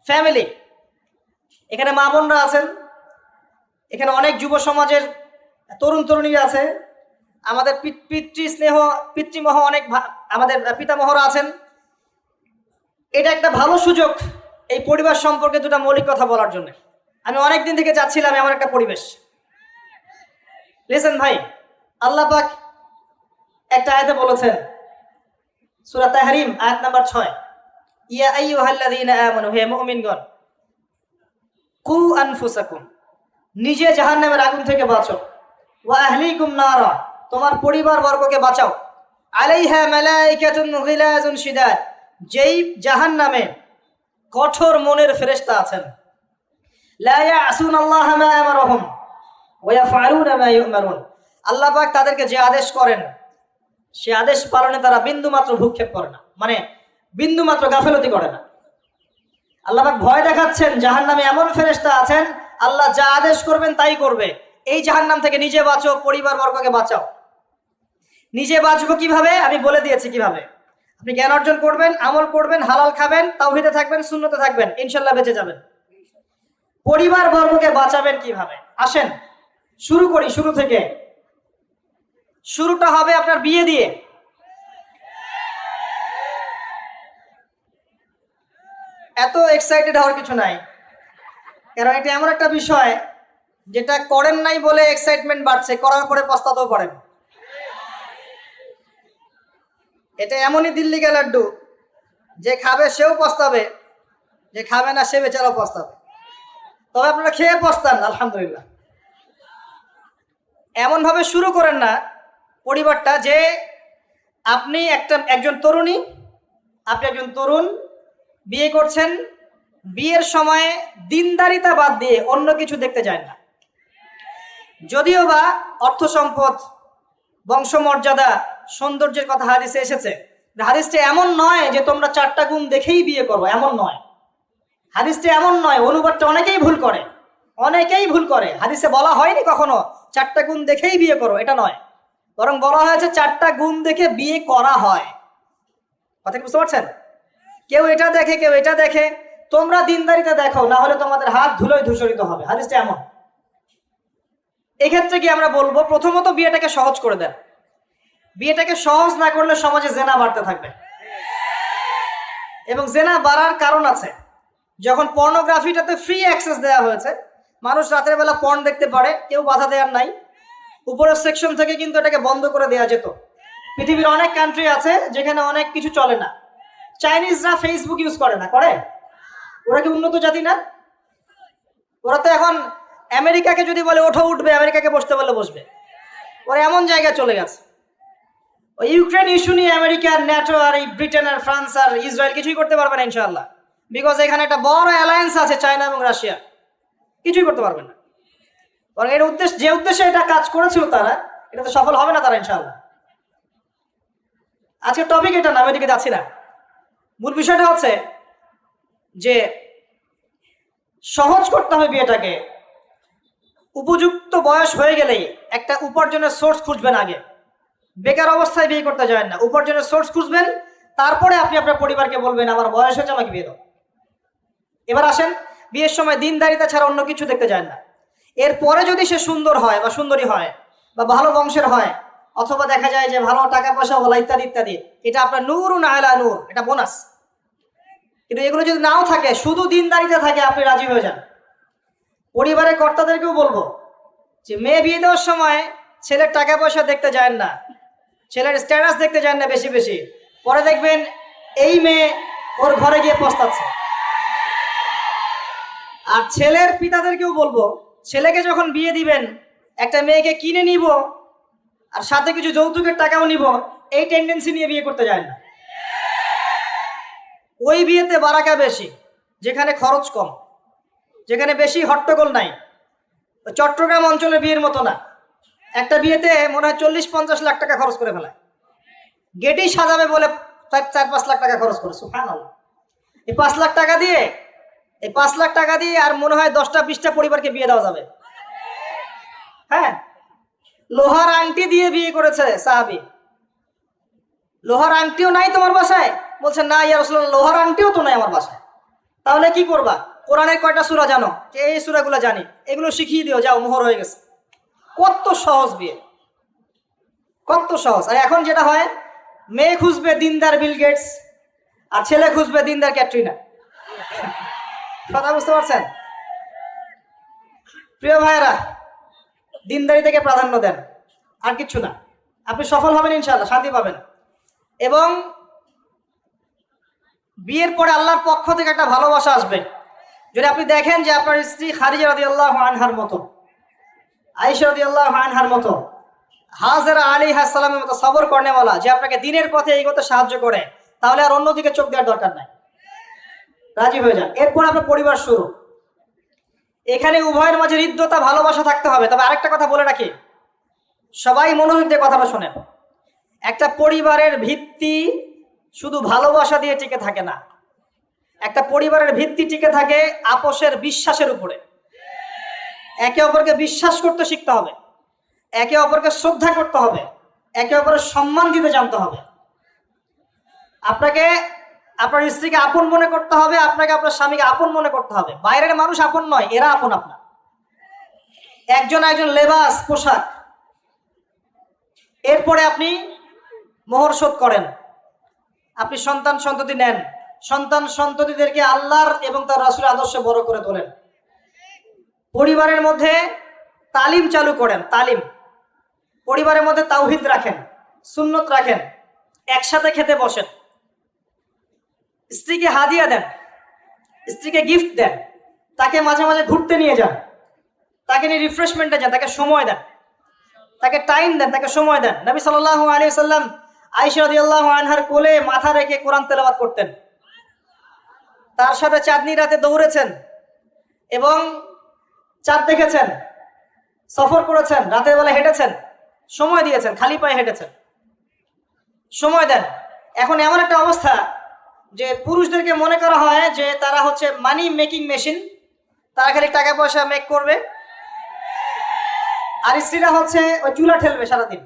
Family. এখানে মা বোনরা আছেন, এখানে অনেক যুব সমাজের তরুণ তরুণীরা আছে, আমাদের পিতৃমহ অনেক আমাদের পিতামহরা আছেন। এটা একটা ভালো সুযোগ এই পরিবার সম্পর্কে দুটা মৌলিক কথা বলার জন্য। আমি অনেক দিন থেকে চাচ্ছিলাম এমন একটা পরিবেশ। লিসেন ভাই, আল্লাহ পাক একটা আয়াতে বলেছেন, সূরা তাহরিম আয়াত নাম্বার 6, ইয়া আইয়ুহাল্লাযীনা আমানু, হে মুমিনগণ, কু আনফুসাকুম, নিজে জাহান্নামের আগুন থেকে বাঁচো, ওয়া আহলিকুম নারা, তোমার পরিবার বর্গকে বাঁচাও, আলাইহা মালাইকাতুন গিলাজুন শিদাদ, যেই জাহান্নামে কঠোর মনের ফেরেশতা আছেন, লা ইয়াসুনাল্লাহা মা আমারহুম ওয়া ইয়াফআলুনা মা ইউমারুন, আল্লাহ পাক তাদেরকে যে আদেশ করেন সে আদেশ পালনে তারা বিন্দু মাত্র ভ্রুক্ষেপ করে না, মানে বিন্দু মাত্র গাফেলতি করে না। আল্লাহ পাক ভয় দেখাচ্ছেন জাহান্নামে এমন ফেরেশতা আছেন, আল্লাহ যা আদেশ করবেন তাই করবে। এই জাহান্নাম থেকে নিজে বাঁচো, পরিবার বর্গকে বাঁচাও। নিজে বাঁচবো কিভাবে? আমি বলে দিয়েছি কিভাবে। আপনি জ্ঞান অর্জন করবেন, আমল করবেন, হালাল খাবেন, তাওহীদে থাকবেন, সুন্নতে থাকবেন, ইনশাআল্লাহ বেঁচে যাবেন। পরিবার বর্গকে বাঁচাবেন কিভাবে? আসেন শুরু করি শুরু থেকে। শুরুটা হবে আপনার বিয়ে দিয়ে। এত এক্সাইটেড হওয়ার কিছু নাই, কারণ এটা এমন একটা বিষয় যেটা করেন নাই বলে এক্সাইটমেন্ট বাড়ছে, করার পরে পস্তাতেও পারেন। এটা এমনই দিল্লি কা লাড্ডু, যে খাবে সেও পস্তাবে, যে খাবে না সে বেচারাও পস্তাবে। তবে আপনারা খেয়ে পস্তান আলহামদুলিল্লাহ। এমন ভাবে শুরু করেন না পরিবারটা যে আপনি একজন তরুণী, আপনি একজন তরুণ, বিয়ে করছেন, বিয়ের সময় দিনদারিতা বাদ দিয়ে অন্য কিছু দেখতে যায় না। যদিও বা অর্থ সম্পদ, বংশমর্যাদা, সৌন্দর্যের কথা হাদিসে এসেছে, হাদিসটা এমন নয় যে তোমরা 4টা গুণ দেখেই বিয়ে করো, এমন নয়। হাদিসটা এমন নয়, অনুবাদটা অনেকেই ভুল করে, অনেকেই ভুল করে। হাদিসে বলা হয়নি কখনো 4টা গুণ দেখেই বিয়ে করো, এটা নয়, বরং বলা হয়েছে 4টা গুণ দেখে বিয়ে করা হয়। কথা কি বুঝতে পারছেন? কেউ এটা দেখে, কেউ এটা দেখে, তোমরা দিনদারিতা দেখো, না হলে তোমাদের হাত ধুলোয় ধূসরিত হবে। হাদিসটা এমন। এক্ষেত্রে কি আমরা বলবো, প্রথমত বিয়েটাকে সহজ করে দেন। বিয়েটাকে সহজ না করলে সমাজে জেনা বাড়তে থাকবে, এবং জেনা বাড়ার কারণ আছে। যখন পর্নোগ্রাফিটাতে ফ্রি অ্যাক্সেস দেওয়া হয়েছে, মানুষ রাতের বেলা পর্ন দেখতে পারে, কেউ বাধা দেওয়ার নাই। উপরের সেকশন থেকে কিন্তু এটাকে বন্ধ করে দেওয়া যেত। পৃথিবীর অনেক কান্ট্রি আছে যেখানে অনেক কিছু চলে না। চাইনিজরা ফেসবুক ইউজ করে না, করে? ওরা কি উন্নত জাতি না? ওরা তো এখন আমেরিকাকে যদি বলে ওঠো উঠবে, আমেরিকাকে বসতে বলে বসবে। ওরা এমন জায়গায় চলে গেছে। ওই ইউক্রেন ইস্যু নিয়ে আমেরিকা, ন্যাটো আর এই ব্রিটেন আর ফ্রান্স আর ইসরায়েল কিছুই করতে পারবে না ইনশাআল্লাহ, বিকজ এখানে একটা বড় অ্যালায়েন্স আছে চায়না এবং রাশিয়া, কিছুই করতে পারবে না। বরং এর উদ্দেশ্য, যে উদ্দেশ্যে এটা কাজ করেছিল তারা, এটা তো সফল হবে না তারা ইনশাআল্লাহ। আজকের টপিক এটা না, আমি এদিকে যাচ্ছি না। মূল বিষয়টা হচ্ছে যে সহজ করতে হবে বিয়েটাকে। উপযুক্ত বয়স হয়ে গেলেই একটা উপার্জনের সোর্স খুঁজবেন আগে। বেকার অবস্থায় বিয়ে করতে যাবেন না, উপার্জনের সোর্স খুঁজবেন, তারপরে আপনি আপনার পরিবারকে বলবেন আমার বয়স হয়েছে, আমাকে বিয়ে দাও। এবার আসেন, বিয়ের সময় দিনদারিতা ছাড়া অন্য কিছু দেখতে যায় না। এরপরে যদি সে সুন্দর হয় বা সুন্দরী হয় বা ভালো বংশের হয়, অথবা দেখা যায় যে ভালো টাকা পয়সা হলো ইত্যাদি ইত্যাদি, এটা আপনার নূরুন আলা নূর, এটা বোনাস। কিন্তু এগুলো যদি নাও থাকে, শুধু দিনদারিতে থাকে, আপনি রাজি হয়ে যান। পরিবারের কর্তাদেরকেও বলবো যে মেয়ে বিয়ে দেওয়ার সময় ছেলের টাকা পয়সা দেখতে যায় না, ছেলের স্ট্যাটাস দেখতে যায় না বেশি বেশি, পরে দেখবেন এই মেয়ে ওর ঘরে গিয়ে পস্তাচ্ছে। আর ছেলের পিতাদেরকেও বলবো, ছেলেকে যখন বিয়ে দিবেন, একটা মেয়েকে কিনে নিব আর সাথে কিছু যৌতুকের টাকাও নিব, এই টেন্ডেন্সি নিয়ে বিয়ে করতে যায় না। ওই বিয়েতে বারাকা বেশি, যেখানে খরচ কম, যেখানে বেশি হট্টগোল নাই। চট্টগ্রাম অঞ্চলের বিয়ের মতো না, একটা বিয়েতে মনে হয় 40-50 লাখ টাকা খরচ করে ফেলায়। গেটেই সাজাবে বলে 4-5 লাখ টাকা খরচ করে। সুবহানাল্লাহ। এই 5 লাখ টাকা দিয়ে, এই 5 লাখ টাকা দিয়ে আর মনে হয় 10টা-20টা পরিবারকে বিয়ে দেওয়া যাবে। হ্যাঁ, লোহার আংটি দিয়ে বিয়ে করেছে সাহাবী। লোহার আংটিও নাই তোমার বাসায়? বলছে না ইয়া রাসূলুল্লাহ, লোহার আংটিও তো নাই আমার বাসায়। তাহলে কি করবা? কোরআনের কয়টা সূরা জানো? যে এই সূরাগুলো জানি, এগুলো শিখিয়ে দিও, যাও, মোহর হয়ে গেছে। কত সহজ বিয়ে, কত সহজ। আর এখন যেটা হয়, মেয়ে খুঁজবে দিনদার বিল গেটস, আর ছেলে খুঁজবে দিনদার ক্যাটরিনা। কথা বুঝতে পারছেন? প্রিয় ভাইয়েরা, দিনদারি থেকে প্রাধান্য দেন, আর কিচ্ছু না। আপনি সফল হবেন ইনশাআল্লাহ, শান্তি পাবেন। এবং বিয়ের পরে আল্লাহর পক্ষ থেকে একটা ভালোবাসা আসবে। যদি আপনি দেখেন যে আপনার স্ত্রী খাদিজা রাদিয়াল্লাহু আনহার মতো, আয়েশা রাদিয়াল্লাহু আনহার মতো, হাজেরা আলাইহিস সালামের মতো সবর করেনেওয়ালা, যে আপনাকে দিনের পথে এগোতে সাহায্য করে, তাহলে আর অন্যদিকে চোখ দেওয়ার দরকার নাই, রাজি হয়ে যান। এরপর আপনার পরিবার শুরু। এখানে উভয়ের মাঝে হৃদ্যতা, ভালোবাসা থাকতে হবে। তবে আরেকটা কথা বলে রাখি, সবাই মনোযোগ দিয়ে কথাটা শোনেন। একটা পরিবারের ভিত্তি শুধু ভালোবাসা দিয়ে টিকে থাকে না। একটা পরিবারের ভিত্তি টিকে থাকে আপোষের বিশ্বাসের উপরে। একে অপরকে বিশ্বাস করতে শিখতে হবে, একে অপরকে শ্রদ্ধা করতে হবে, একে অপরের সম্মান দিতে জানতে হবে। আপনাকে আপনার স্ত্রীকে আপন মনে করতে হবে, আপনাকে আপনার স্বামীকে আপন মনে করতে হবে। বাইরের মানুষ আপন নয়, এরা আপন আপনার। একজন একজন লেবাস, পোশাক। এরপরে আপনি মোহর শোধ করেন, আপনি সন্তান সন্ততি নেন, সন্তান সন্ততিদেরকে আল্লাহর এবং তার রাসূলের আদর্শে বড় করে তোলেন। পরিবারের মধ্যে তালিম চালু করেন, তালিম। পরিবারের মধ্যে তাওহীদ রাখেন, সুন্নত রাখেন, একসাথে খেতে বসেন। স্ত্রীকে হাদিয়া দেন, স্ত্রীকে গিফট দেন, তাকে মাঝে মাঝে ঘুরতে নিয়ে যান, তাকে নিয়ে রিফ্রেশমেন্টে যান, তাকে সময় দেন, তাকে টাইম দেন, তাকে সময় দেন। নবী সাল্লাল্লাহু আলাইহি ওয়াসাল্লাম আয়েশা রাদিয়াল্লাহু আনহার কোলে মাথা রেখে কোরআন তেলাওয়াত করতেন, তার সাথে চাঁদনি রাতে দৌড়েছেন এবং চাঁদ দেখেছেন, সফর করেছেন, রাতের বেলা হেঁটেছেন, সময় দিয়েছেন, খালি পায়ে হেঁটেছেন। সময় দেন। এখন এমন একটা অবস্থা যে পুরুষদেরকে মনে করা হয় যে তারা হচ্ছে মানি মেকিং মেশিন, তারা খালি টাকা পয়সা মেক করবে, আর স্ত্রীরা হচ্ছে ওই চুলা ঠেলবে সারাদিন।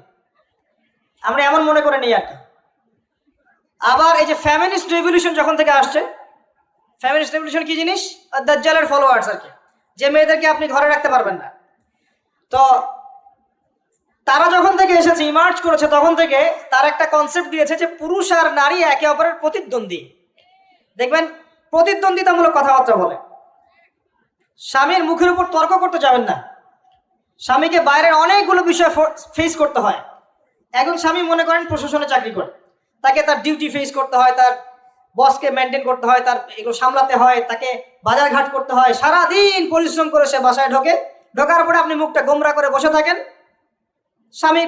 আমরা এমন মনে করে নিই আর কি। আবার এই যে ফ্যামিলিস্ট রেভলিউশন যখন থেকে আসছে, ফ্যামিলিস্ট রেভলিউশন কি জিনিস? দাজ্জালের ফলোয়ার্স আর কি, যে মেয়েদেরকে আপনি ঘরে রাখতে পারবেন না। তো তারা যখন থেকে এসেছে, ইমার্জ করেছে, তখন থেকে তার একটা কনসেপ্ট দিয়েছে যে পুরুষ আর নারী একে অপরের প্রতিদ্বন্দ্বী। দেখবেন প্রতিদ্বন্দ্বিতামূলক কথাবার্তা বলে। স্বামীর মুখের উপর তর্ক করতে যাবেন না। স্বামীকে বাইরের অনেকগুলো বিষয় ফেস করতে হয়। একজন স্বামী মনে করেন প্রশাসনে চাকরি করে, তাকে তার ডিউটি ফেস করতে হয়, তার বসকে মেনটেন করতে হয়, তার এগুলো সামলাতে হয়, তাকে বাজার ঘাট করতে হয়, সারাদিন পরিশ্রম করে সে বাসায় ঢোকে। ঢোকার পরে আপনি মুখটা গোমরা করে বসে থাকেন, স্বামী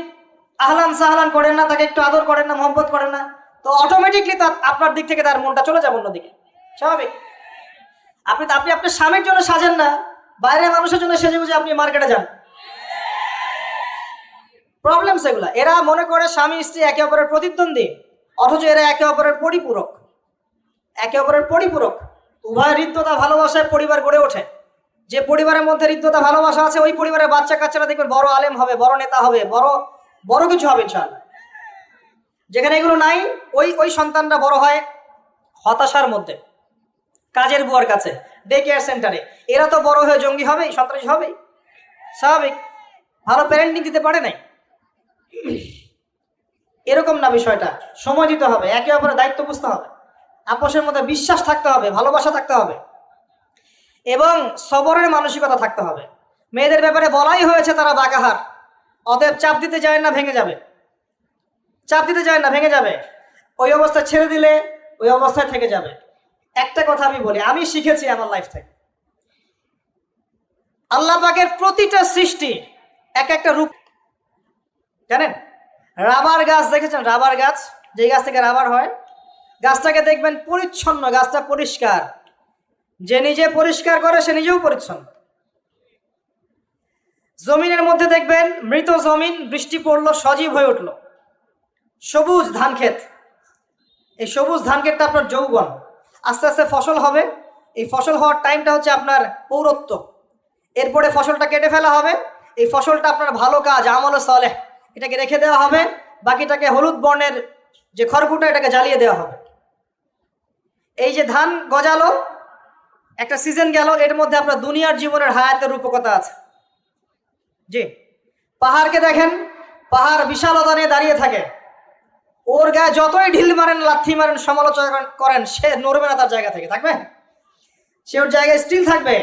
আহলান সাহলান করেন না, তাকে একটু আদর করেন না, মহব্বত করেন না, তো অটোমেটিকলি তার আপনার দিক থেকে তার মনটা চলে যাবে অন্যদিকে। স্বাভাবিক। আপনি আপনার স্বামীর জন্য সাজেন না, বাইরের মানুষের জন্য সেজে বুঝে আপনি মার্কেটে যান। প্রবলেম সেগুলা। এরা মনে করে স্বামী স্ত্রী একে অপরের প্রতিদ্বন্দ্বী, অথচ এরা একে অপরের পরিপূরক, একে অপরের পরিপূরক। উভয় হৃদ্যতা ভালোবাসায় পরিবার গড়ে ওঠে। যে পরিবারের মধ্যে হৃদ্যতা ভালোবাসা আছে, ওই পরিবারের বাচ্চা কাচ্চারা দেখবেন বড় আলেম হবে, বড় নেতা হবে, বড় বড় কিছু হবে ইনশাআল্লাহ। যেখানে এগুলো নাই, ওই সন্তানরা বড় হয় হতাশার মধ্যে, কাজের বুয়ার কাছে, ডে কেয়ার সেন্টারে। এরা তো বড় হয়ে জঙ্গি হবেই, সন্ত্রাসী হবেই, স্বাভাবিক। ভালো প্যারেন্টিং দিতে পারে নাই। এরকম না বিষয়টা। সময় দিতে হবে, একে অপরের দায়িত্ব বুঝতে হবে, আপোষের মধ্যে বিশ্বাস থাকতে হবে, ভালোবাসা থাকতে হবে এবং সবরের মানসিকতা থাকতে হবে। মেয়েদের ব্যাপারে বলাই হয়েছে তারা বাঁকাহার, অতএব চাপ দিতে যায় না, ভেঙে যাবে। চাপ দিতে যায় না, ভেঙে যাবে। ওই অবস্থা ছেড়ে দিলে ওই অবস্থায় থেকে যাবে। একটা কথা আমি বলি, আমি শিখেছি আমার লাইফ থেকে, আল্লাহ পাকের প্রতিটা সৃষ্টি এক একটা রূপ। জানেন, রাবার গাছ দেখেছেন? রাবার গাছ, যে গাছ থেকে রাবার হয়, গাছটাকে দেখবেন পরিচ্ছন্ন, গাছটা পরিষ্কার। যে নিজে পরিষ্কার করে সে নিজেও পরিচ্ছন্ন। জমিনের মধ্যে দেখবেন মৃত জমিন, বৃষ্টি পড়লো, সজীব হয়ে উঠলো, সবুজ ধান ক্ষেত। এই সবুজ ধান ক্ষেতটা আপনার যৌবন, আস্তে আস্তে ফসল হবে। এই ফসল হওয়ার টাইমটা হচ্ছে আপনার পৌরত্ব। এরপরে ফসলটা কেটে ফেলা হবে। এই ফসলটা আপনার ভালো কাজ, আমল সালেহ, এটাকে রেখে দেওয়া হবে। বাকিটাকে হলুদ বর্ণের যে খড়কুটা, এটাকে জ্বালিয়ে দেওয়া হবে। এই যে ধান গজালো, একটা সিজন গেল, এর মধ্যে আপনার দুনিয়ার জীবনের হায়াতের রূপকতা আছে। জি, পাহাড়কে দেখেন, পাহাড় বিশালতা নিয়ে দাঁড়িয়ে থাকে, ওর গায়ে যতই ঢিল মারেন, লাথি মারেন, সমালোচনা করেন, সে নড়বে না তার জায়গা থেকে, থাকবে, সে ওর জায়গায় স্টিল থাকবে,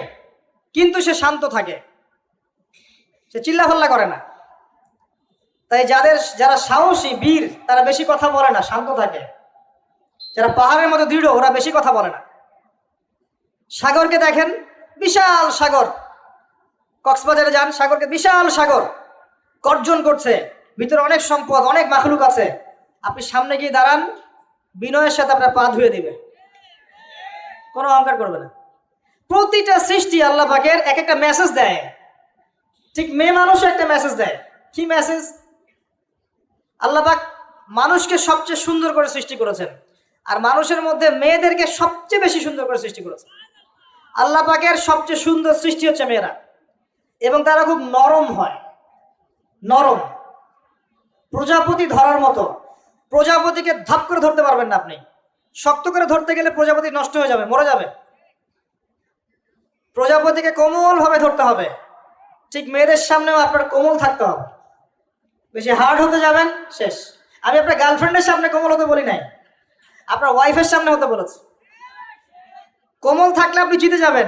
কিন্তু সে শান্ত থাকে, সে চিল্লাফাল্লা করে না। তাই যারা সাহসী বীর তারা বেশি কথা বলে না, শান্ত থাকে। যারা পাহাড়ের মতো দৃঢ় ওরা বেশি কথা বলে না। সাগরকে দেখেন, বিশাল সাগর, কক্সবাজারে যান, সাগরকে বিশাল সাগর গর্জন করছে, ভিতরে অনেক সম্পদ, অনেক মাখলুক আছে। আপনি সামনে গিয়ে দাঁড়ান, বিনয়ের সাথে আপনার পা ধুয়ে দিবে, কোনো অহংকার করবে না। প্রতিটা সৃষ্টি আল্লাহ পাকের এক একটা মেসেজ দেয়। ঠিক মেয়ে মানুষও একটা মেসেজ দেয়। কি মেসেজ? আল্লাহ পাক মানুষকে সবচেয়ে সুন্দর করে সৃষ্টি করেছেন, আর মানুষের মধ্যে মেয়েদেরকে সবচেয়ে বেশি সুন্দর করে সৃষ্টি করেছেন। আল্লাহ পাকের সবচেয়ে সুন্দর সৃষ্টি হচ্ছে মেয়েরা, এবং তারা খুব নরম হয়, নরম, প্রজাপতি ধরার মতো। প্রজাপতিকে ধাপ করে ধরতে পারবেন না আপনি, শক্ত করে ধরতে গেলে প্রজাপতি নষ্ট হয়ে যাবে, মরে যাবে। প্রজাপতিকে কোমল ভাবে ধরতে হবে। ঠিক মেয়েদের সামনেও আপনার কোমল থাকতে হবে, বেশি হার্ড হতে যাবেন শেষ। আমি আপনার গার্লফ্রেন্ডের সামনে কোমল হতে বলি নাই, আপনার ওয়াইফের সামনে হতে বলেছি। কোমল থাকলে আপনি জিতে যাবেন।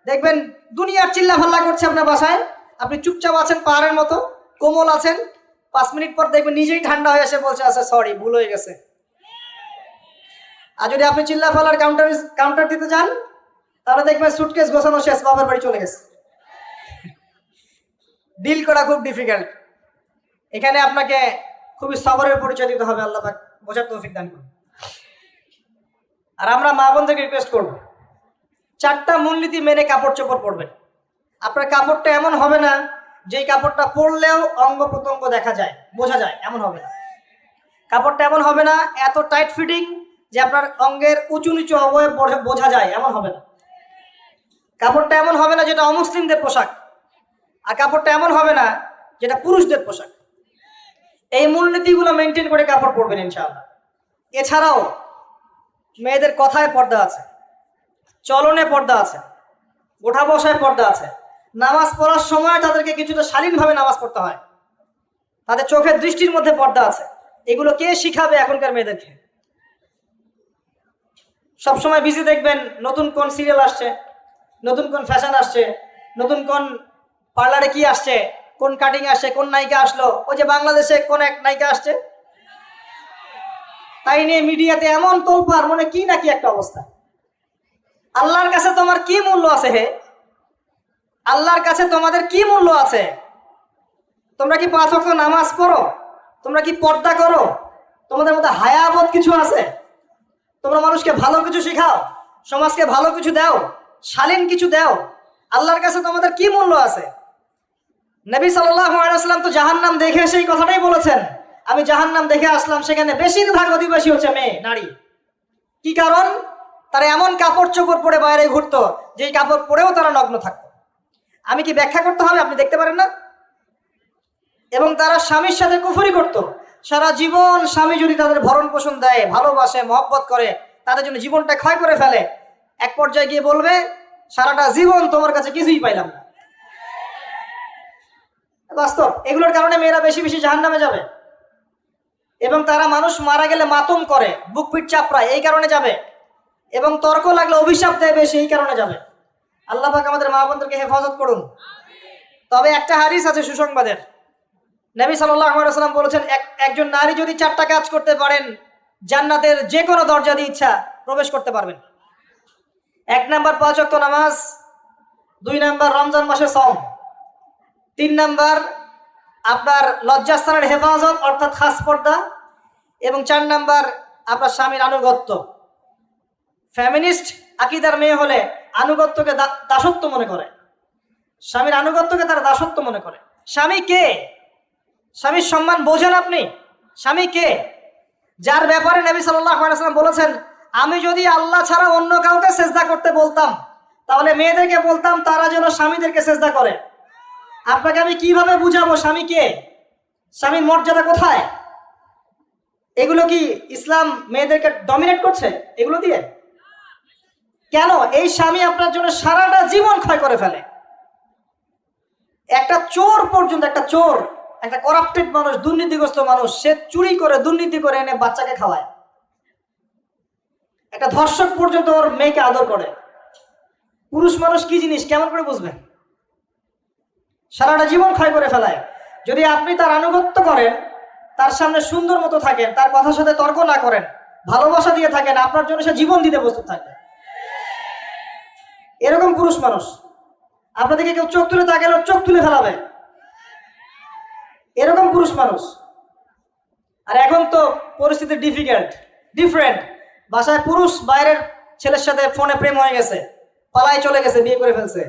দেখবেন দুনিয়ার চিল্লা ফাল্লা করছে আপনার বাসায়, আপনি চুপচাপ আছেন পাহাড়ের মতো, কোমল আছেন, 5 মিনিট পর দেখবেন নিজেই ঠান্ডা হয়ে এসে বলছে আচ্ছা সরি, ভুল হয়ে গেছে। আর যদি আপনি চিল্লা ফাল্লার কাউন্টার দিতে যান, তাহলে দেখবেন সুটকেস গোছানো শেষ, বাবার বাড়ি চলে গেছে। ডিল করা খুব ডিফিকাল্ট। এখানে আপনাকে খুবই সবরের পরিচয় দিতে হবে। আল্লাহ পাক বোঝার তৌফিক দান করুন। আর আমরা মা বোনদেরকে রিকোয়েস্ট করব, 4টা মূলনীতি মেনে কাপড় চোপড় পরবেন। আপনার কাপড়টা এমন হবে না যেই কাপড়টা পরলেও অঙ্গ প্রত্যঙ্গ দেখা যায়, বোঝা যায়, এমন হবে না। কাপড়টা এমন হবে না এত টাইট ফিটিং যে আপনার অঙ্গের উঁচু নিচু অবয়ব বোঝা যায়, এমন হবে না। কাপড়টা এমন হবে না যেটা অমুসলিমদের পোশাক, আর কাপড়টা এমন হবে না যেটা পুরুষদের পোশাক। এই মূলনীতিগুলো মেনটেন করে কাপড় পরবেন ইনশাআল্লাহ। এছাড়াও মেয়েদের কথায় পর্দা আছে, চলনে পর্দা আছে, ওঠা বসায় পর্দা আছে। নামাজ পড়ার সময় তাদেরকে কিছুটা শালীনভাবে নামাজ পড়তে হয়, তাদের চোখের দৃষ্টির মধ্যে পর্দা আছে। এগুলো কে শিখাবে এখনকার মেয়েদেরকে? সবসময় বিজি দেখবেন নতুন কোন সিরিয়াল আসছে, নতুন কোন ফ্যাশন আসছে, নতুন কোন পার্লারে কি আসছে, কোন কাটিং আসছে, কোন নায়িকা আসলো। ওই যে বাংলাদেশে কোন এক নায়িকা আসছে, তাই নিয়ে মিডিয়াতে এমন তোলপাড়, মনে কি নাকি একটা অবস্থা। আল্লাহর কাছে তোমার কি মূল্য আছে হে? আল্লাহর কাছে তোমাদের কি মূল্য আছে? তোমরা কি 5 ওয়াক্ত নামাজ পড়ো? তোমরা কি পর্দা করো? তোমাদের মধ্যে হায়াবোধ কিছু আছে? তোমরা মানুষকে ভালো কিছু শেখাও, সমাজকে ভালো কিছু দাও, শালীন কিছু দাও। আল্লাহর কাছে তোমাদের কি মূল্য আছে? নবী সাল্লাল্লাহু আলাইহি ওয়াসাল্লাম তো জাহান্নাম দেখে সেই কথাটাই বলেছেন, আমি জাহান্নাম দেখে আসলাম, সেখানে বেশিরভাগ অধিবাসী হচ্ছে মেয়ে, নারী। কি কারণ? তারা এমন কাপড় চোপড় পরে বাইরে ঘুরতো যেই কাপড় পরেও তারা নগ্ন থাকতো। আমি কি ব্যাখ্যা করতে হবে? আপনি দেখতে পারেন না? এবং তারা স্বামীর সাথে কুফরি করত। সারা জীবন স্বামী যদি তাদের ভরণ পোষণ দেয়, ভালোবাসে, মহব্বত করে, তাদের জন্য জীবনটা ক্ষয় করে ফেলে, এক পর্যায়ে গিয়ে বলবে সারাটা জীবন তোমার কাছে কিছুই পাইলাম না। বাস্তব। এগুলোর কারণে মেয়েরা বেশি বেশি জাহান্নামে যাবে, এবং তারা মানুষ মারা গেলে মাতম করে, বুক পিঠ চাপড়ায়, এই কারণে যাবে, এবং তর্ক লাগলে অভিশাপ দেয় বেশি, এই কারণে যাবে। আল্লাহ পাক আমাদের মা বোনদেরকে হেফাজত করুন। তবে একটা হাদিস আছে সুসংবাদের। নবী সাল্লাল্লাহু আলাইহি ওয়াসাল্লাম বলেছেন, একজন নারী যদি 4টা কাজ করতে পারেন, জান্নাতের যে কোনো দরজা দিয়ে ইচ্ছা প্রবেশ করতে পারবেন। 1 নাম্বার 5 ওয়াক্ত নামাজ, 2 নাম্বার রমজান মাসে সওম, 3 নাম্বার আপনার লজ্জাস্থানের হেফাজত অর্থাৎ খাস পর্দা, এবং 4 নাম্বার আপনার স্বামীর আনুগত্য। ফ্যামিনিস্ট আকীদার মেয়ে হলে আনুগত্যকে দাসত্ব মনে করে, স্বামীর আনুগত্যকে তারা দাসত্ব মনে করে। স্বামী কে? স্বামীর সম্মান বোঝেন আপনি? স্বামী কে? যার ব্যাপারে নবী সাল্লাল্লাহু আলাইহি ওয়াসাল্লাম বলেছেন, আমি যদি আল্লাহ ছাড়া অন্য কাউকে সেজদা করতে বলতাম, তাহলে মেয়েদেরকে বলতাম তারা যেন স্বামীদেরকে সেজদা করে। আপনাকে আমি কিভাবে বুঝাবো স্বামী কে, স্বামীর মর্যাদা কোথায়? এগুলো কি ইসলাম মেয়েদেরকে ডমিনেট করছে এগুলো দিয়ে? কেন? এই স্বামী আপনার জন্য সারাটা জীবন ক্ষয় করে ফেলে। একটা চোর পর্যন্ত, একটা চোর, একটা করাপ্টেড মানুষ, দুর্নীতিগ্রস্ত মানুষ, সে চুরি করে দুর্নীতি করে এনে বাচ্চাকে খাওয়ায়। একটা ধর্ষক পর্যন্ত ওর মেয়েকে আদর করে। পুরুষ মানুষ কি জিনিস কেমন করে বুঝবেন? সারাটা জীবন ক্ষয় করে ফেলায়। যদি আপনি তার আনুগত্য করেন, তার সামনে সুন্দর মতো থাকেন, তার কথার সাথে তর্ক না করেন, ভালোবাসা দিয়ে থাকেন, আপনার জন্য সে জীবন দিতে প্রস্তুত থাকে। এরকম পুরুষ মানুষ। আপনাদেরকে কেউ চোখ তুলে তাকালে চোখ তুলে ফেলাবে, এরকম পুরুষ মানুষ। আর এখন তো পরিস্থিতি ডিফারেন্ট। বাসায় পুরুষ বাইরের ছেলের সাথে ফোনে প্রেম হয়ে গেছে, পালায় চলে গেছে, বিয়ে করে ফেলছে।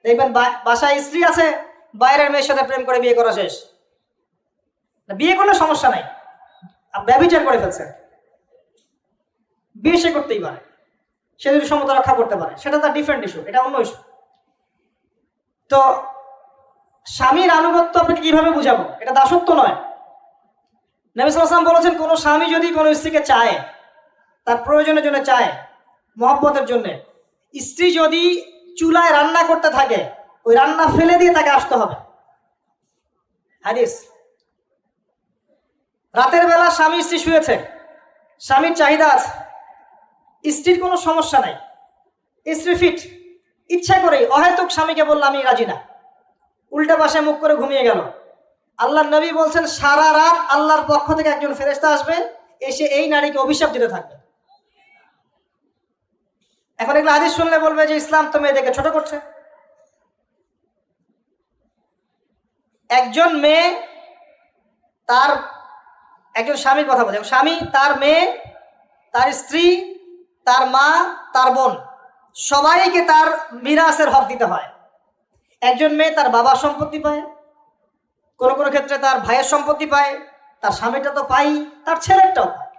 দেখবেন বাসায় স্ত্রী আছে, বাইরের মেয়ের সাথে প্রেম করে বিয়ে করা শেষ। বিয়ে করলে সমস্যা নাই, ব্যভিচার করে ফেলছে। বিয়ে সে করতেই পারে, সে যদি সমতা রক্ষা করতে পারে, সেটা তার ডিফারেন্ট ইস্যু, এটা অন্য ইস্যু। তো স্বামীর আনুগত্য আপনাকে কিভাবে বুঝাবো? এটা দাসত্ব নয়। নবী সাল্লাল্লাহু আলাইহি ওয়াসাল্লাম বলেছেন, কোনো স্বামী যদি কোনো স্ত্রীকে চায়, তার প্রয়োজনের জন্য চায়, মহব্বতের জন্য, স্ত্রী যদি চুলায় রান্না করতে থাকে, ওই রান্না ফেলে দিয়ে তাকে আসতে হবে। হাদিস। রাতের বেলা স্বামী স্ত্রী শুয়েছে, স্বামীর চাহিদা আছে, স্ত্রীর কোনো সমস্যা নাই, স্ত্রী ফিট, ইচ্ছা করে অহেতুক স্বামীকে বলল আমি রাজি না, উল্টা পাশে মুখ করে ঘুমিয়ে গেল। আল্লাহর নবী বলছেন, সারা রাত আল্লাহর পক্ষ থেকে একজন ফেরেশতা আসবে, এসে এই নারীকে অভিশাপ দিতে থাকবে। এখন এগুলো হাদিস শুনলে বলবে যে ইসলাম তো মেয়েদেরকে ছোট করছে। একজন মেয়ে তার, একজন স্বামীর কথা বলছে, স্বামী তার মেয়ে, তার স্ত্রী, তার মা, তার বোন, সবাইকে তার মিরাসের হক দিতে হয়। একজন মেয়ে তার বাবার সম্পত্তি পায়, কোনো কোনো ক্ষেত্রে তার ভাইয়ের সম্পত্তি পায়, তার স্বামীটা তো পাই, তার ছেলেরটাও পায়।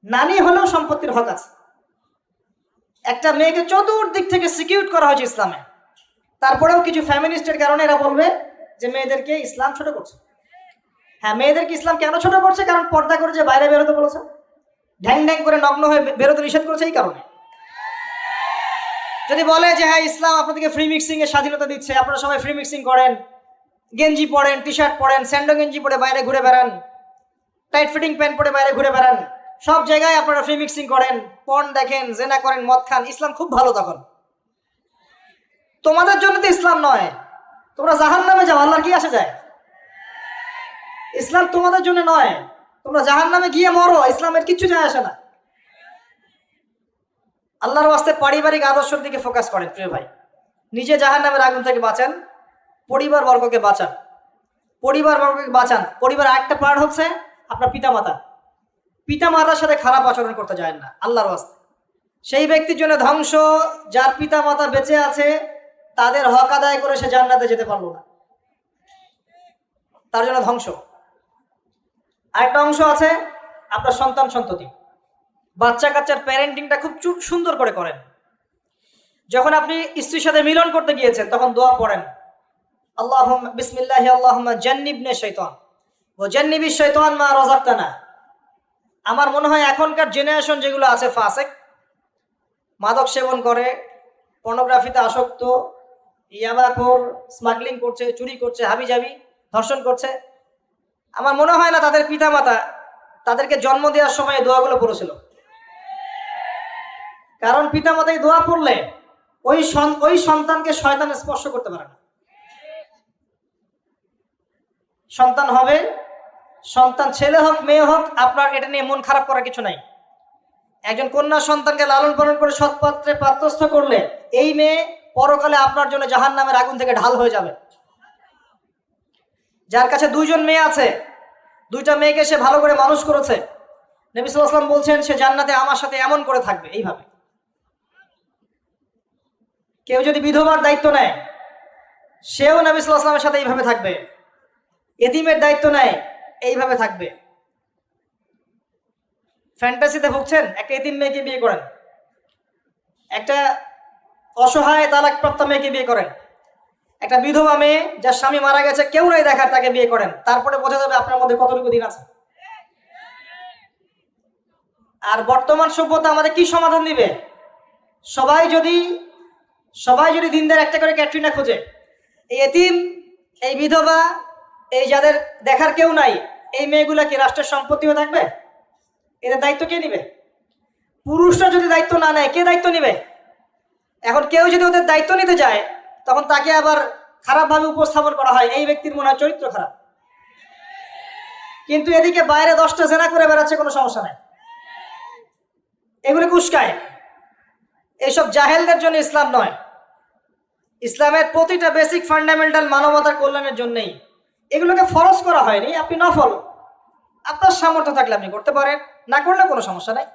নানি হলেও সম্পত্তির হক আছে। একটা মেয়েকে চতুর্দিক থেকে সিকিউর করা হয়েছে ইসলামে। তারপরেও কিছু ফ্যামিনিস্টের কারণে এরা বলবে যে মেয়েদেরকে ইসলাম ছোট করছে। হ্যাঁ, মেয়েদেরকে ইসলাম কেন ছোট করছে? কারণ পর্দা করে যে বাইরে বেরোতে বলেছে, ঢ্যাং ঢ্যাং করে নগ্ন হয়ে বেরোতে নিষেধ করেছে, এই কারণে। যদি বলে যে হ্যাঁ ইসলাম আপনাদেরকে ফ্রি মিক্সিং এর স্বাধীনতা দিচ্ছে, আপনারা সবাই ফ্রি মিক্সিং করেন, গেঞ্জি পরেন, টি শার্ট পরেন, স্যান্ডো গেঞ্জি পরে বাইরে ঘুরে বেড়ান, টাইট ফিটিং প্যান্ট পরে বাইরে ঘুরে বেড়ান, সব জায়গায় আপনারা ফ্রি মিক্সিং করেন, পর্ন দেখেন, জেনা করেন, মদ খান, ইসলাম খুব ভালো। তখন তোমাদের জন্য তো ইসলাম নয়, তোমরা জাহান্নামে যাও, আল্লাহর কি আসে যায়? ইসলাম তোমাদের জন্য নয়, তোমরা জাহান্নামে গিয়ে মরো, ইসলামের কিচ্ছু যায় আসে না। আল্লাহর ওয়াস্তে পারিবারিক আদর্শের দিকে ফোকাস করেন প্রিয় ভাই। নিজে জাহান্নামের আগুন থেকে বাঁচান, পরিবার বর্গকে বাঁচান, পরিবার একটা পার্ট হচ্ছে আপনার পিতামাতার সাথে খারাপ আচরণ করতে যায় না আল্লাহর ওয়াস্তে। সেই ব্যক্তির জন্য ধ্বংস, যার পিতামাতা বেঁচে আছে তাদের হক আদায় করে সে জান্নাতে যেতে পারলো না, তার জন্য ধ্বংস। আরেকটা অংশ আছে আপনার সন্ততি, বাচ্চা কাচ্চার প্যারেন্টিংটা খুব সুন্দর করে করেন। যখন আপনি স্ত্রীর সাথে মিলন করতে গিয়েছেন তখন দোয়া পড়েন, আল্লাহুম্মা বিসমিল্লাহি আল্লাহুম্মা জান্নিবনা শাইতান ওয়া জান্নিবিশ শাইতান মা রাযাকতানা। আমার মনে হয় এখনকার জেনারেশন যেগুলো আছে ফাসেক, মাদক সেবন করে, পর্নোগ্রাফিতে আসক্ত, ইয়াবাখোর, স্মাগলিং করছে, চুরি করছে, হাবিজাবি, ধর্ষণ করছে, আমার মনে হয় না তাদের পিতামাতা তাদেরকে জন্ম দেওয়ার সময় দোয়াগুলো পড়েছিল। কারণ পিতামাতা এই দোয়া পড়লে ওই সন্তানকে শয়তান স্পর্শ করতে পারে না। সন্তান হবে, সন্তান ছেলে হোক মেয়ে হোক, আপনার এটা নিয়ে মন খারাপ করার কিছু নাই। একজন কন্যা সন্তানকে লালন পালন করে সৎপাত্রে পাত্রস্থ করলে এই মেয়ে পরকালে আপনার জন্য জাহান্নামের আগুন থেকে ঢাল হয়ে যাবে। যার কাছে 2জন মেয়ে আছে, 2টা মেয়েকে সে ভালো করে মানুষ করেছে, নবী সাল্লাল্লাহু আলাইহি ওয়াসাল্লাম বলছেন সে জান্নাতে আমার সাথে এমন করে থাকবে, এইভাবে। কেউ যদি বিধবার দায়িত্ব নেয়, সেও নবী সাল্লাল্লাহু আলাইহি ওয়াসাল্লামের সাথে এইভাবে থাকবে। এতিমের দায়িত্ব নেয়, এইভাবে থাকবে। ফ্যান্টাসিতে ভুগছেন, একটা এতিম মেয়েকে বিয়ে করেন, একটা অসহায় তালাকপ্রাপ্ত মেয়েকে বিয়ে করেন, একটা বিধবা মেয়ে যার স্বামী মারা গেছে, কেউ নাই দেখার, তাকে বিয়ে করেন, তারপরে বোঝা যাবে আপনার মধ্যে কতটুকু দিন আছে। আর বর্তমান সভ্যতা আমাদের কি সমাধান দিবে? সবাই যদি দিনদার একটা করে ক্যাটরিনা খোঁজে, এই এতিম, এই বিধবা, এই যাদের দেখার কেউ নাই, এই মেয়েগুলা কি রাষ্ট্রের সম্পত্তি হয়ে থাকবে? এদের দায়িত্ব কে নিবে? পুরুষরা যদি দায়িত্ব না নেয়, কে দায়িত্ব নিবে? এখন কেউ যদি ওদের দায়িত্ব নিতে যায়, তখন তাকে আবার খারাপভাবে উপস্থাপন করা হয়, এই ব্যক্তির মনে হয় চরিত্র খারাপ। কিন্তু এদিকে বাইরে 10টা জেনা করে বেড়াচ্ছে, কোনো সমস্যা নাই, এগুলো উস্কায়। এইসব জাহেলদের জন্য ইসলাম নয়। ইসলামের প্রতিটা বেসিক ফান্ডামেন্টাল মানবতার কল্যাণের জন্যই। এগুলোকে ফরজ করা হয়নি, আপনি নফল, আপনার সামর্থ্য থাকলে আপনি করতে পারেন, না করলে কোনো সমস্যা নাই।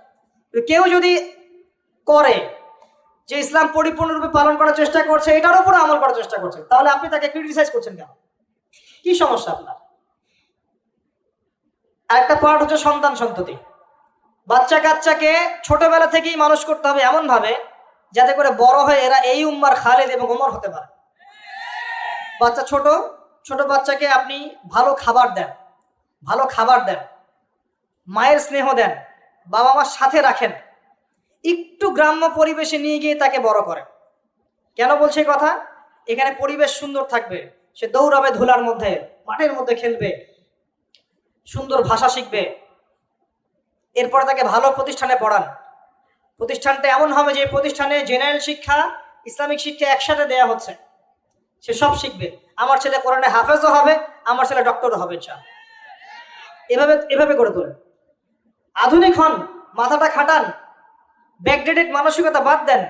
কেউ যদি করে যে ইসলাম পরিপূর্ণরূপে পালন করার চেষ্টা করছে, এটার উপরে আমল করার চেষ্টা করছে, তাহলে আপনি তাকে ক্রিটিসাইজ করছেন কেন? কি সমস্যা আপনার? আরেকটা পার্ট হচ্ছে সন্তান সন্ততি। বাচ্চা কাচ্চাকে ছোটবেলা থেকেই মানুষ করতে হবে এমন ভাবে যাতে করে বড় হয়ে এরা এই উম্মার খালেদ এবং ওমর হতে পারে। বাচ্চা ছোট বাচ্চাকে আপনি ভালো খাবার দেন, মায়ের স্নেহ দেন, বাবা মার সাথে রাখেন, একটু গ্রাম্য পরিবেশে নিয়ে গিয়ে তাকে বড় করেন। কেন বলছে কথা? এখানে পরিবেশ সুন্দর থাকবে, সে দৌড়াবে, ধুলার মধ্যে, মাঠের মধ্যে খেলবে, সুন্দর ভাষা শিখবে। এরপরে তাকে ভালো প্রতিষ্ঠানে পড়ান। প্রতিষ্ঠানটা এমন হবে যে প্রতিষ্ঠানে জেনারেল শিক্ষা, ইসলামিক শিক্ষা একসাথে দেয়া হচ্ছে, সে সব শিখবে। আমার ছেলে কোরআনে হাফেজও হবে, আমার ছেলে ডক্টরও হবে ইনশাআল্লাহ। এভাবে করে তোলেন। আধুনিক হন, মাথাটা খাটান, ব্যাকডেটেড মানসিকতা বাদ দেন।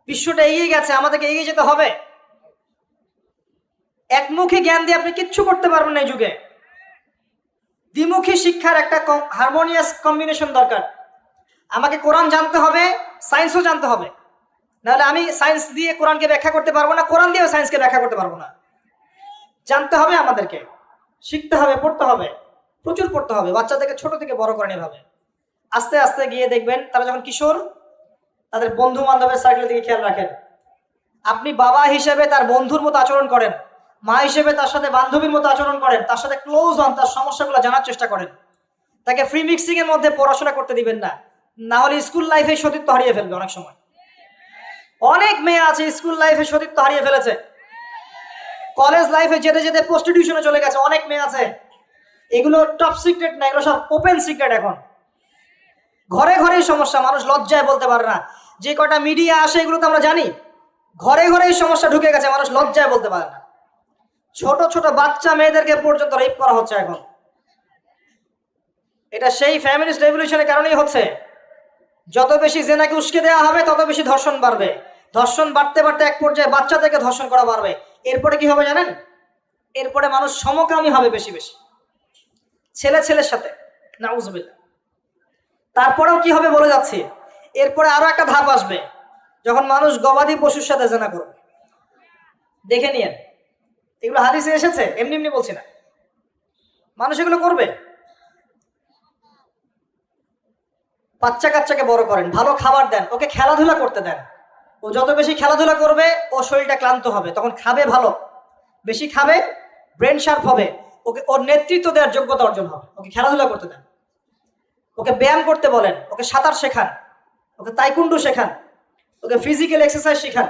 বিশ্বটা এগিয়ে গেছে, আমাদেরকে এগিয়ে যেতে হবে। একমুখী জ্ঞান দিয়ে আপনি কিচ্ছু করতে পারবেন না এই যুগে। দ্বিমুখী শিক্ষার একটা হারমোনিয়াস কম্বিনেশন দরকার। আমাকে কোরআন জানতে হবে, সায়েন্সও জানতে হবে, নাহলে আমি সায়েন্স দিয়ে কোরআনকে ব্যাখ্যা করতে পারবো না, কোরআন দিয়েও সায়েন্সকে ব্যাখ্যা করতে পারবো না। জানতে হবে, আমাদেরকে শিখতে হবে, পড়তে হবে, প্রচুর পড়তে হবে। বাচ্চাদেরকে ছোট থেকে বড় করেন এভাবে। আস্তে আস্তে গিয়ে দেখবেন তারা যখন কিশোর, তাদের বন্ধু বান্ধবের সার্কেলের দিকে খেয়াল রাখেন। আপনি বাবা হিসেবে তার বন্ধুর মতো আচরণ করেন, মা হিসেবে তার সাথে বান্ধবীর মতো আচরণ করেন, তার সাথে ক্লোজ হন, তার সমস্যাগুলো জানার চেষ্টা করেন। তাকে ফ্রি মিক্সিং এর মধ্যে পড়াশোনা করতে দিবেন না, না হলে স্কুল লাইফে সতীত্ব হারিয়ে ফেলবে। অনেক সময় অনেক মেয়ে আছে স্কুল লাইফে সতীত্ব হারিয়ে ফেলেছে, কলেজ লাইফে যেতে যেতে প্রস্টিটিউশনে চলে গেছে, অনেক মেয়ে আছে। এগুলো টপ সিক্রেট না, এগুলো সব ওপেন সিক্রেট। এখন ঘরে ঘরেই সমস্যা, মানুষ লজ্জায় বলতে পারে না। যে কটা মিডিয়া আসে এগুলো তো আমরা জানি, ঘরে ঘরে এই সমস্যা ঢুকে গেছে, মানুষ লজ্জায় বলতে পারে না। ছোট ছোট বাচ্চা মেয়েদেরকে পর্যন্ত রেপ করা হচ্ছে এখন। এটা সেই ফ্যামিলিস্ট রেভলিউশনের কারণেই হচ্ছে। যত বেশি জেনাকে উস্কে দেওয়া হবে, তত বেশি ধর্ষণ বাড়বে। ধর্ষণ বাড়তে বাড়তে এক পর্যায়ে বাচ্চাদেরকে ধর্ষণ করা বাড়বে। এরপরে কি হবে জানেন? এরপরে মানুষ সমকামী হবে বেশি বেশি, ছেলের সাথে, নাউজুবিল্লাহ। তারপরেও কি হবে বলে যাচ্ছি, এরপরে আরো একটা ধাপ আসবে, যখন মানুষ গবাদি পশুর সাথে জেনা করবে। দেখে নিয়েন, এগুলো হাদিসে এসেছে, এমনি এমনি বলছি না, মানুষ এগুলো করবে। বাচ্চা কাচ্চাকে বড় করেন, ভালো খাবার দেন, ওকে খেলাধুলা করতে দেন। ও যত বেশি খেলাধুলা করবে, ও শরীরটা ক্লান্ত হবে, তখন খাবে ভালো, বেশি খাবে, ব্রেন শার্প হবে, ওকে ওর নেতৃত্ব দেওয়ার যোগ্যতা অর্জন হবে। ওকে খেলাধুলা করতে দেন, ওকে ব্যায়াম করতে বলেন, ওকে সাঁতার শেখান, ওকে তাইকুন্ডু শেখান, ওকে ফিজিক্যাল এক্সারসাইজ শেখান।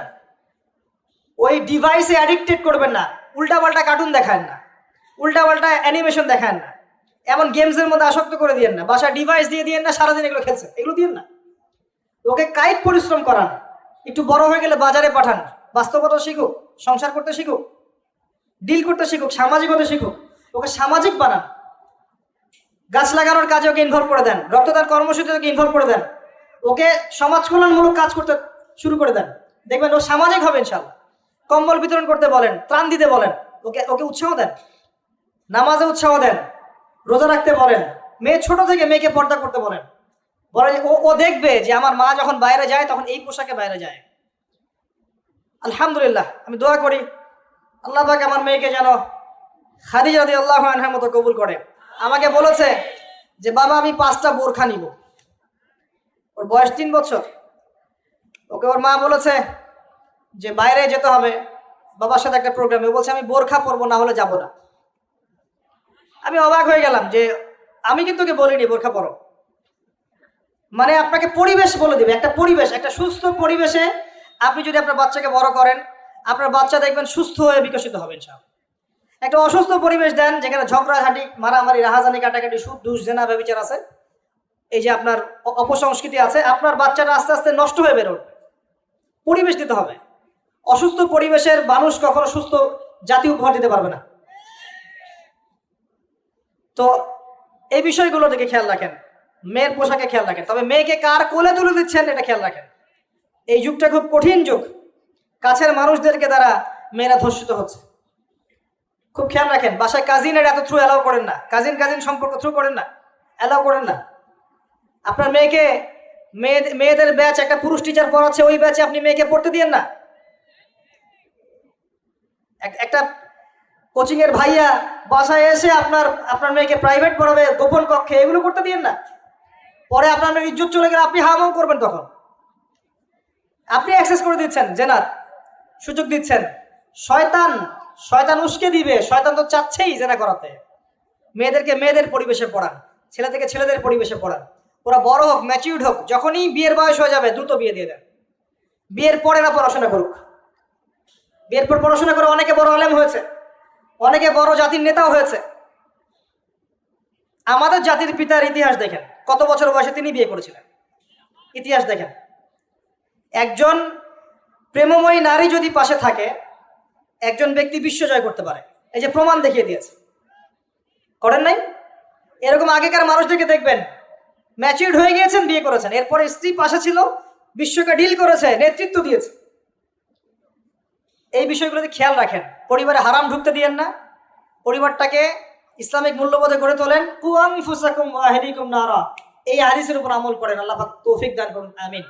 ওই ডিভাইসে অ্যাডিক্টেড করবেন না, উল্টাপাল্টা কার্টুন দেখান না, উল্টাপাল্টা অ্যানিমেশন দেখান না, এমন গেমসের মধ্যে আসক্ত করে দিয়েন না, বাসায় ডিভাইস দিয়ে দিয়েন না, সারাদিন এগুলো খেলছে, এগুলো দিয়েন না। ওকে কায়িক পরিশ্রম করান, একটু বড় হয়ে গেলে বাজারে পাঠান, বাস্তবতা শিখুক, সংসার করতে শিখুক, ডিল করতে শিখুক, সামাজিক হতে শিখুক। ওকে সামাজিক বানান, গাছ লাগানোর কাজে ওকে ইনভলভ করে দেন, রক্তদান কর্মসূচিতে ওকে ইনভলভ করে দেন, ওকে সমাজ কল্যাণমূলক কাজ করতে শুরু করে দেন, দেখবেন ও সামাজিক হবে ইনশাআল্লাহ। কম্বল বিতরণ করতে বলেন, ত্রাণ দিতে বলেন, ওকে ওকে উৎসাহ দেন, নামাজে উৎসাহ দেন, রোজা রাখতে বলেন। মেয়ে ছোট থেকে মেয়েকে পর্দা করতে বলেন, বলে যে ও দেখবে যে আমার মা যখন বাইরে যায় তখন এই পোশাকে বাইরে যায়। আলহামদুলিল্লাহ, আমি দোয়া করি আল্লাহ পাক আমার মেয়েকে যেন খাদিজা রাদিয়াল্লাহু আনহার মতো কবুল করে। আমাকে বলেছে যে বাবা আমি 5টা বোরখা নিব। ওর বয়স 3 বছর। ওকে ওর মা বলেছে যে বাইরে যেতে হবে বাবার সাথে একটা প্রোগ্রামে, বলছে আমি বোরখা পরবো, না হলে যাব না। আমি অবাক হয়ে গেলাম যে আমি কিন্তু ওকে বলিনি বোরখা পরো। মানে আপনাকে পরিবেশ বলে দিবে, একটা পরিবেশ, একটা সুস্থ পরিবেশে আপনি যদি আপনার বাচ্চাকে বড় করেন, আপনার বাচ্চা দেখবেন সুস্থ হয়ে বিকশিত হবে ইনশাআল্লাহ। একটা অসুস্থ পরিবেশ দেন যেখানে ঝগড়াঝাটি, মারামারি, রাহাজানি, কাটাকাটি, সুদ, ঘুষ, জেনা, ব্যভিচার আছে, এই যে আপনার অপসংস্কৃতি আছে, আপনার বাচ্চাটা আস্তে আস্তে নষ্ট হয়ে বেরোবে। পরিবেশ দিতে হবে। অসুস্থ পরিবেশের মানুষ কখনো সুস্থ জাতি উপহার দিতে পারবে না। তো এই বিষয়গুলো দিকে খেয়াল রাখেন। মেয়ের পোশাকে খেয়াল রাখেন, তবে মেয়েকে কার কোলে তুলে দিচ্ছেন এটা খেয়াল রাখেন। এই যুগটা খুব কঠিন যুগ, কাছের মানুষদেরকে দ্বারা মেয়েরা ধর্ষিত হচ্ছে, খুব খেয়াল রাখেন। বাসায় কাজিনের এত থ্রু অ্যালাউ করেন না, কাজিন সম্পর্ক থ্রু করেন না, অ্যালাউ করেন না। আপনার মেয়েকে মেয়েদের ব্যাচ একটা পুরুষ টিচার পড়াচ্ছে, ওই ব্যাচে আপনি মেয়েকে পড়তে দিয়েন না। একটা কোচিং এর ভাইয়া বাসায় এসে আপনার মেয়েকে প্রাইভেট পড়াবে গোপন কক্ষে, এগুলো করতে দিয়েন না। পরে আপনার মেয়ের ইজ্জত চলে গেলে আপনি হামাও করবেন, তখন আপনি অ্যাক্সেস করে দিচ্ছেন, জেনার সুযোগ দিচ্ছেন। শয়তান উস্কে দিবে, শয়তান তো চাচ্ছেই জেনা করাতে। মেয়েদেরকে মেয়েদের পরিবেশে পড়ান, ছেলেদেরকে ছেলেদের পরিবেশে পড়ান। ওরা বড় হোক, ম্যাচিউর্ড হোক, যখনই বিয়ের বয়স হয়ে যাবে দ্রুত বিয়ে দিয়ে দেন। বিয়ের পরে না পড়াশোনা করুক। বিয়ের পর পড়াশোনা করে অনেকে বড় আলেম হয়েছে, অনেকে বড় জাতির নেতাও হয়েছে। আমাদের জাতির পিতার ইতিহাস দেখেন, কত বছর বয়সে তিনি বিয়ে করেছিলেন, ইতিহাস দেখেন। একজন প্রেমময়ী নারী যদি পাশে থাকে, একজন ব্যক্তি বিশ্ব জয় করতে পারে। এই যে প্রমাণ দেখিয়ে দিয়েছে, করেন নাই? এরকম আগেকার মানুষদেরকে দেখবেন, ম্যাচিউরড হয়ে গিয়েছেন, বিয়ে করেছেন, এরপরে স্ত্রী পাশে ছিল, বিশ্বকে ডিল করেছে, নেতৃত্ব দিয়েছে। এই বিষয়গুলোতে খেয়াল রাখেন। পরিবারে হারাম ঢুকতে দিয়েন না। পরিবারটাকে ইসলামিক মূল্যবোধে গড়ে তোলেন। কু আনফুসাকুম ওয়া আহলিকুম নারা, এই হাদিসের উপর আমল করেন। আল্লাহ পাক তৌফিক দান করুন, আমিন।